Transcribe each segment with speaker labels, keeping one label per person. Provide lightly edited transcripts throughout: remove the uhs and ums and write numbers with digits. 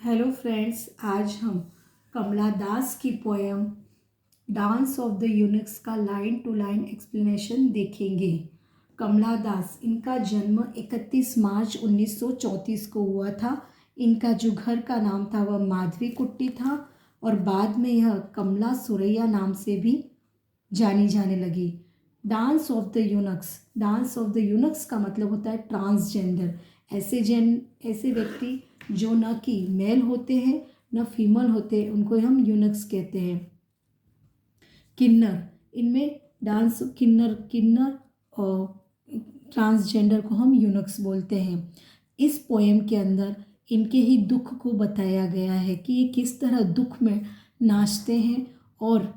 Speaker 1: Hello friends, आज हम कमला दास की poem dance of the Unix का लाइन टू लाइन एक्सप्लेनेशन देखेंगे। कमला दास, इनका जन्म 31 मार्च 1934 को हुआ था। इनका जो घर का नाम था वह माधवी कुट्टी था और बाद में यह कमला सुरैया नाम से भी जानी जाने लगी। डांस ऑफ द यूनक्स का मतलब होता है ट्रांसजेंडर। ऐसे व्यक्ति जो न कि मेल होते हैं न फीमेल होते हैं, उनको हम यूनक्स कहते हैं। किन्नर, इनमें डांस किन्नर और ट्रांसजेंडर को हम यूनक्स बोलते हैं। इस पोएम के अंदर इनके ही दुख को बताया गया है कि ये किस तरह दुख में नाचते हैं और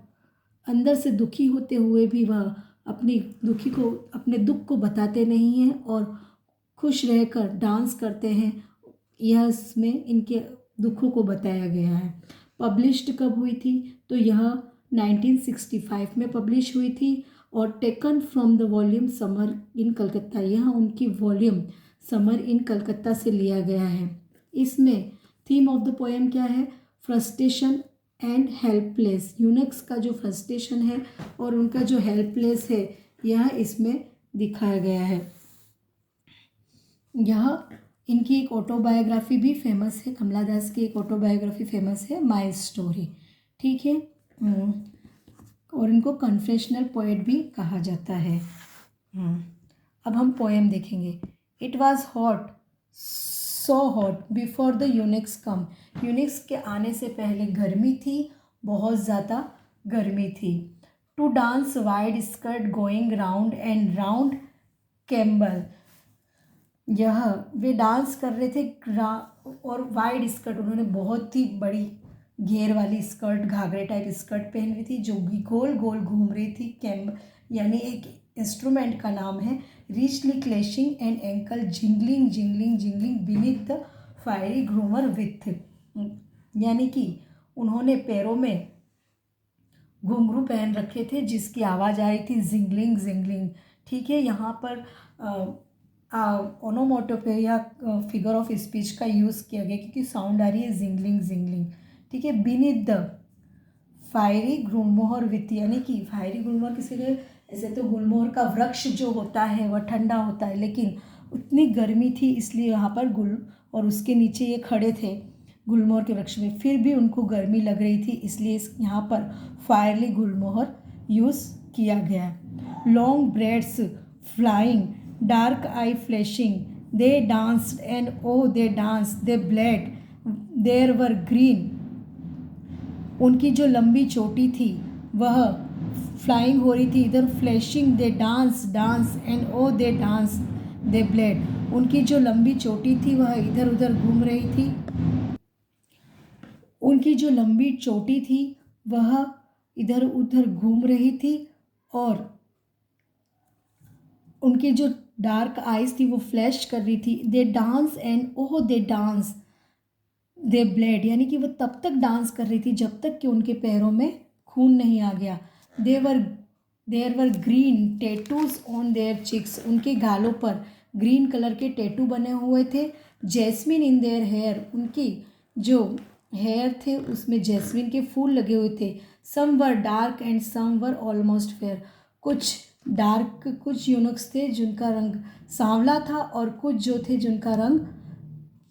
Speaker 1: अंदर से दुखी होते हुए भी वह अपने दुख को बताते नहीं हैं और खुश रहकर डांस करते हैं। यह इसमें इनके दुखों को बताया गया है। पब्लिश्ड कब हुई थी? तो यह 1965 में पब्लिश हुई थी और taken from the volume summer in Calcutta. यह उनकी वॉल्यूम समर इन कलकत्ता से लिया गया है। इसमें थीम ऑफ द पोएम क्या है? Frustration and helpless. यूनक्स का जो फ्रस्ट्रेशन है और उनका जो हेल्पलेस है, यह इसमें दिखाया गया है। यह इनकी एक ऑटोबायोग्राफी भी फेमस है। कमला दास की एक ऑटोबायोग्राफी फेमस है, माई स्टोरी। ठीक है। और इनको कन्फेशनल पोएट भी कहा जाता है। अब हम पोएम देखेंगे। It was hot, so hot before the Unix come. Unix के आने से पहले गर्मी थी, बहुत ज़्यादा गर्मी थी। To dance wide skirt going round and round gamble. यह वे डांस कर रहे थे और वाइड स्कर्ट, उन्होंने बहुत ही बड़ी घेर वाली स्कर्ट, घाघरे टाइप स्कर्ट पहन रही थी जो गोल गोल घूम रही थी। कैम्ब यानी एक इंस्ट्रूमेंट का नाम है। Richly clashing and ankle jingling jingling jingling beneath the fiery groomer with. यानी कि उन्होंने पैरों में घुंघरू पहन रखे थे जिसकी आवाज़ आ रही थी जिंगलिंग जिंगलिंग। ठीक है। यहाँ पर ओनोमोटोपेया फिगर ऑफ स्पीच का यूज़ किया गया क्योंकि साउंड आ रही है जिंगलिंग जिंगलिंग। ठीक है। Beneath the fiery Gulmohar with, यानी कि फायरी गुलमोहर किसी ने, ऐसे तो गुलमोहर का वृक्ष जो होता है वह ठंडा होता है, लेकिन उतनी गर्मी थी इसलिए यहाँ पर और उसके नीचे ये खड़े थे गुलमोहर के वृक्ष में, फिर भी उनको गर्मी लग रही थी इसलिए यहाँ पर फायरली गुलमोहर यूज़ किया गया। Long braids flying, dark eye flashing, they danced and oh they dance, they blade, there were green. उनकी जो लंबी चोटी थी वह फ्लाइंग हो रही थी, इधर flashing, they dance dance and oh they dance, they blade. उनकी जो लंबी चोटी थी वह इधर उधर घूम रही थी। उनकी जो लंबी चोटी थी वह इधर उधर घूम रही थी और उनकी जो डार्क आइज थी वो फ्लैश कर रही थी। They dance and oh they dance, they bled, यानी कि वो तब तक डांस कर रही थी जब तक कि उनके पैरों में खून नहीं आ गया। There were green tattoos on their cheeks. उनके गालों पर ग्रीन कलर के टैटू बने हुए थे। जैस्मिन इन देयर हेयर, उनकी जो हेयर थे उसमें जैस्मिन के फूल लगे हुए थे। Some were dark and some were almost fair. कुछ डार्क, कुछ यूनक्स थे जिनका रंग सांवला था और कुछ जो थे जिनका रंग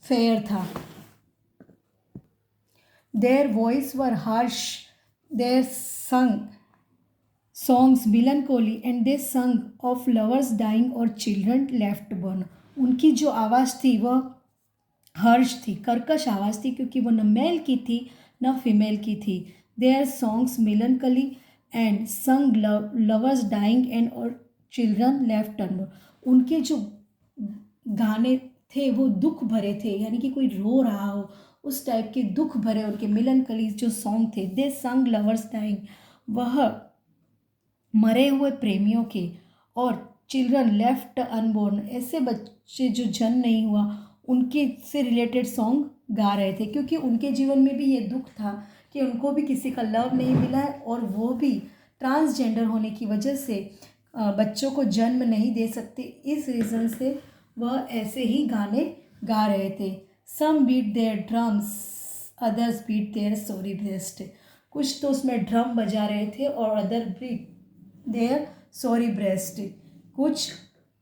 Speaker 1: फेयर था। Their voice were harsh, they sung songs melancholy and they sung of lovers dying or children left born. उनकी जो आवाज़ थी वह हर्ष थी, कर्कश आवाज़ थी क्योंकि वह न मेल की थी न फीमेल की थी। Their songs melancholy and sung lovers dying and or children left unborn. उनके जो गाने थे वो दुख भरे थे, यानी कि कोई रो रहा हो उस टाइप के दुख भरे उनके मिलनकली जो सॉन्ग थे। दे संग लवर्स डाइंग, वह मरे हुए प्रेमियों के, और चिल्ड्रन लेफ्ट अनबोर्न, ऐसे बच्चे जो जन्म नहीं हुआ उनके से रिलेटेड सॉन्ग गा रहे थे क्योंकि उनके जीवन में भी ये दुख था कि उनको भी किसी का लव नहीं मिला है और वो भी ट्रांसजेंडर होने की वजह से बच्चों को जन्म नहीं दे सकते। इस रीज़न से वह ऐसे ही गाने गा रहे थे। Some beat their drums others beat their sorry breast. कुछ तो उसमें ड्रम बजा रहे थे और other beat their sorry breast, कुछ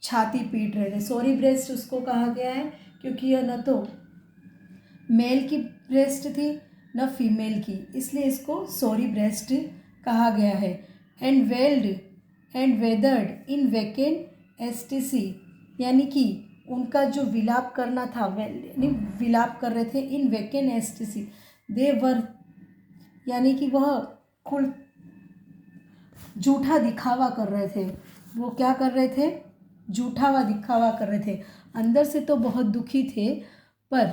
Speaker 1: छाती पीट रहे थे। सॉरी ब्रेस्ट उसको कहा गया है क्योंकि यह न तो मेल की ब्रेस्ट थी न फीमेल की, इसलिए इसको सॉरी ब्रेस्ट कहा गया है। And weld and weathered in vacant STC, यानी कि उनका जो विलाप करना था, यानी विलाप कर रहे थे इन वैकेंट एसटीसी, दे वर, यानी कि वह खुल झूठा दिखावा कर रहे थे। वो क्या कर रहे थे? झूठा दिखावा कर रहे थे। अंदर से तो बहुत दुखी थे, पर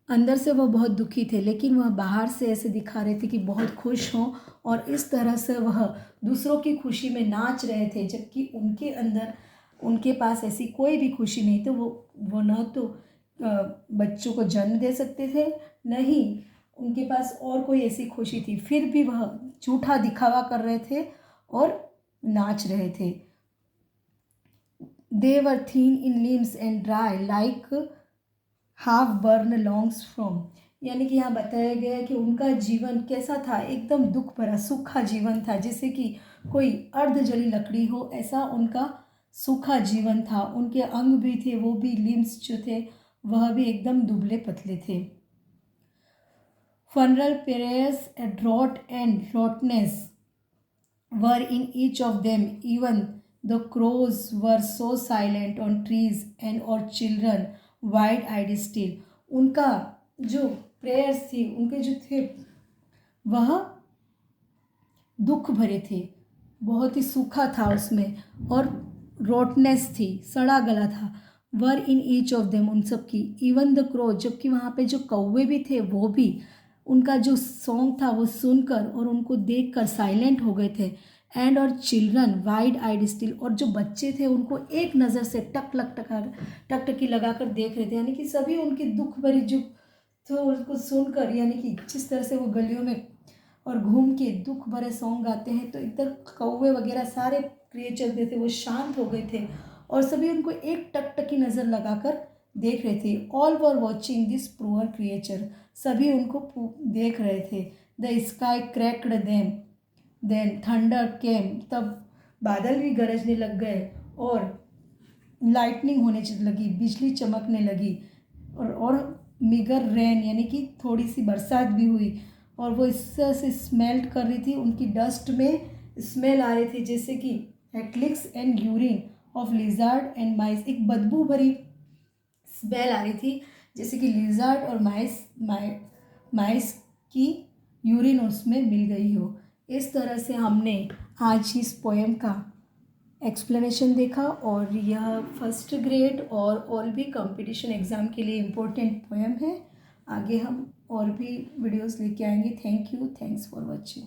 Speaker 1: अंदर से वह बहुत दुखी थे, लेकिन वह बाहर से ऐसे दिखा रहे थे कि बहुत खुश हों, और इस तरह से वह दूसरों की खुशी में नाच रहे थे, जबकि उनके अंदर, उनके पास ऐसी कोई भी खुशी नहीं। तो वो न तो बच्चों को जन्म दे सकते थे, न ही उनके पास और कोई ऐसी खुशी थी, फिर भी वह झूठा दिखावा कर रहे थे और नाच रहे थे। They were thin in limbs and dry like half burnt logs from, यानी कि यहाँ बताया गया है कि उनका जीवन कैसा था, एकदम दुख भरा सूखा जीवन था, जैसे कि कोई अर्ध जली लकड़ी हो, ऐसा उनका सूखा जीवन था। उनके अंग भी थे, वो भी लिम्स जो थे वह भी एकदम दुबले पतले थे। Funeral prayers drought and rottenness were in each of them, even the crows were so silent on trees and और चिल्ड्रन वाइड आइड स्टिल। उनका जो प्रेयर्स थी, उनके जो थे वह दुख भरे थे, बहुत ही सूखा था उसमें, और रोटनेस थी, सड़ा गला था। वर इन ईच ऑफ देम, उन सब की, इवन द क्रो, जबकि वहाँ पे जो कौवे भी थे वो भी उनका जो सॉन्ग था वो सुनकर और उनको देखकर साइलेंट हो गए थे। एंड और चिल्ड्रन वाइड आइड स्टिल, और जो बच्चे थे उनको एक नज़र से टकटकी लगाकर देख रहे थे, यानी कि सभी उनकी दुख भरी जो तो उसको सुनकर, यानी कि जिस तरह से वो गलियों में और घूम के दुख भरे सॉन्ग गाते हैं, तो इधर कौवे वगैरह सारे क्रिएचर थे वो शांत हो गए थे और सभी उनको एक टकटकी नज़र लगाकर देख रहे थे। All were watching this poor creature, सभी उनको देख रहे थे। The sky cracked then thunder came, तब बादल भी गरजने लग गए और लाइटनिंग होने लगी, बिजली चमकने लगी, और मिगर रेन, यानी कि थोड़ी सी बरसात भी हुई, और वो इस तरह से स्मेल्ट कर रही थी, उनकी डस्ट में स्मेल आ रही थी जैसे कि एक्लिक्स and urine of lizard and mice, एक बदबू भरी स्मेल आ रही थी जैसे कि लिजार्ड और माइस की यूरिन उसमें मिल गई हो। इस तरह से हमने आज इस पोएम का एक्सप्लेनेशन देखा, और यह फर्स्ट ग्रेड और भी कंपटीशन एग्ज़ाम के लिए इम्पोर्टेंट पोएम है। आगे हम और भी वीडियोस लेके आएंगे। Thank you, thanks for watching.